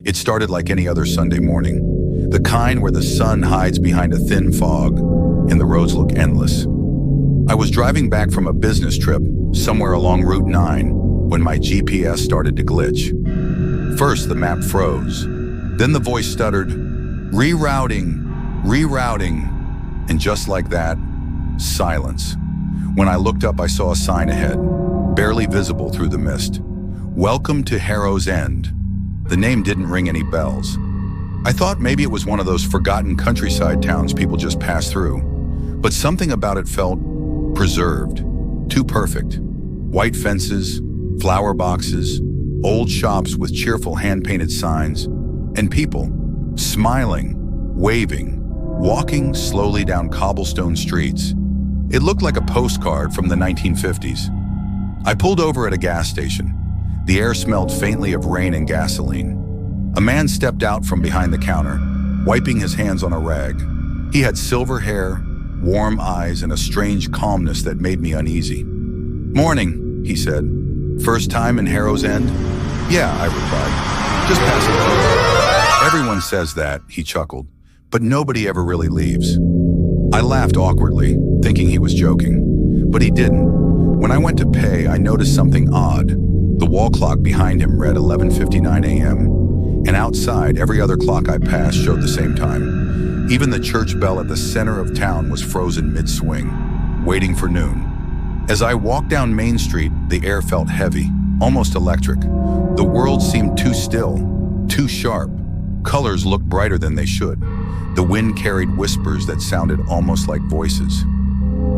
It started like any other Sunday morning, the kind where the sun hides behind a thin fog and the roads look endless. I was driving back from a business trip somewhere along Route 9 when my GPS started to glitch. First, the map froze. Then the voice stuttered, "Rerouting, rerouting." And just like that, silence. When I looked up, I saw a sign ahead, barely visible through the mist. "Welcome to Harrow's End." The name didn't ring any bells. I thought maybe it was one of those forgotten countryside towns people just pass through. But something about it felt preserved, too perfect. White fences, flower boxes, old shops with cheerful hand-painted signs, and people, smiling, waving, walking slowly down cobblestone streets. It looked like a postcard from the 1950s. I pulled over at a gas station. The air smelled faintly of rain and gasoline. A man stepped out from behind the counter, wiping his hands on a rag. He had silver hair, warm eyes, and a strange calmness that made me uneasy. "Morning," he said. "First time in Harrow's End?" "Yeah," I replied. "Just passing through." "Everyone says that," he chuckled, "but nobody ever really leaves." I laughed awkwardly, thinking he was joking, but he didn't. When I went to pay, I noticed something odd. The wall clock behind him read 11:59 a.m., and outside, every other clock I passed showed the same time. Even the church bell at the center of town was frozen mid-swing, waiting for noon. As I walked down Main Street, the air felt heavy, almost electric. The world seemed too still, too sharp. Colors looked brighter than they should. The wind carried whispers that sounded almost like voices.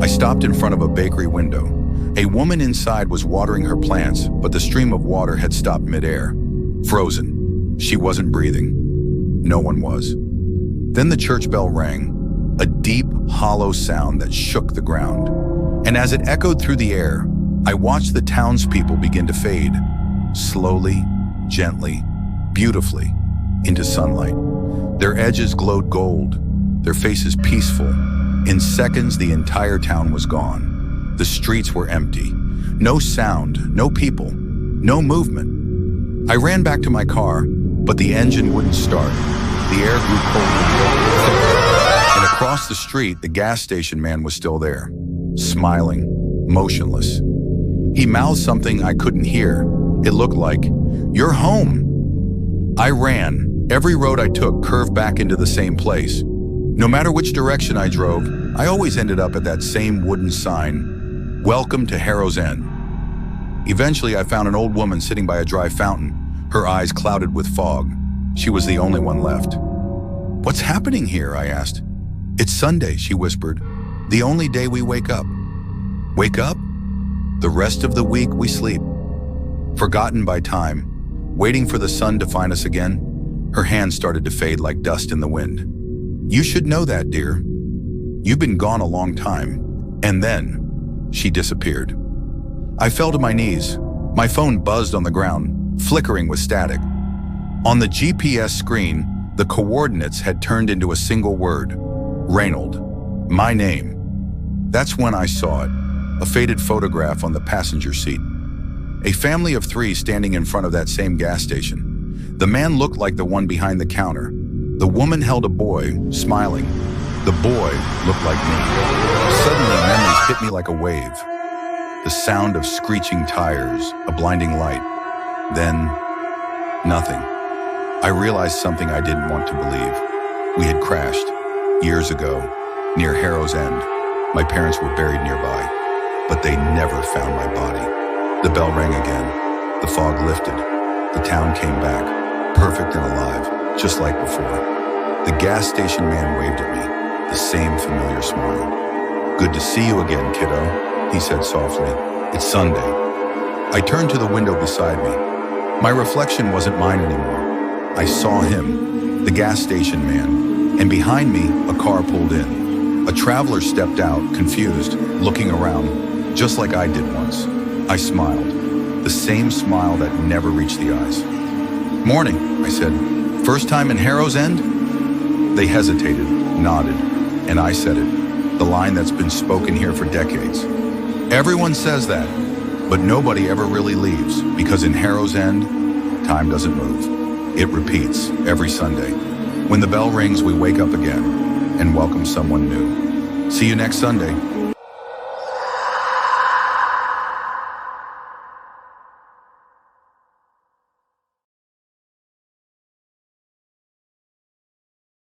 I stopped in front of a bakery window. A woman inside was watering her plants, but the stream of water had stopped midair. Frozen. She wasn't breathing. No one was. Then the church bell rang, a deep, hollow sound that shook the ground. And as it echoed through the air, I watched the townspeople begin to fade, slowly, gently, beautifully, into sunlight. Their edges glowed gold, their faces peaceful. In seconds, the entire town was gone. The streets were empty. No sound, no people, no movement. I ran back to my car, but the engine wouldn't start. The air grew cold and thicker. And across the street, the gas station man was still there, smiling, motionless. He mouthed something I couldn't hear. It looked like, "You're home." I ran. Every road I took curved back into the same place. No matter which direction I drove, I always ended up at that same wooden sign, "Welcome to Harrow's End." Eventually, I found an old woman sitting by a dry fountain, her eyes clouded with fog. She was the only one left. "What's happening here?" I asked. "It's Sunday," she whispered. "The only day we wake up." "Wake up? The rest of the week we sleep." Forgotten by time, waiting for the sun to find us again. Her hands started to fade like dust in the wind. "You should know that, dear. You've been gone a long time." And then, she disappeared. I fell to my knees. My phone buzzed on the ground, flickering with static. On the GPS screen, the coordinates had turned into a single word, Reynold, my name. That's when I saw it, a faded photograph on the passenger seat. A family of 3 standing in front of that same gas station. The man looked like the one behind the counter. The woman held a boy, smiling. The boy looked like me. Suddenly, memories hit me like a wave. The sound of screeching tires, a blinding light. Then, nothing. I realized something I didn't want to believe. We had crashed, years ago, near Harrow's End. My parents were buried nearby, but they never found my body. The bell rang again. The fog lifted. The town came back, perfect and alive, just like before. The gas station man waved at me, the same familiar smile. "Good to see you again, kiddo," he said softly. "It's Sunday." I turned to the window beside me. My reflection wasn't mine anymore. I saw him, the gas station man, and behind me, a car pulled in. A traveler stepped out, confused, looking around, just like I did once. I smiled, the same smile that never reached the eyes. "Morning," I said. "First time in Harrow's End?" They hesitated, nodded, and I said it, the line that's been spoken here for decades. Everyone says that, but nobody ever really leaves, because in Harrow's End, time doesn't move. It repeats every Sunday. When the bell rings, we wake up again and welcome someone new. See you next Sunday.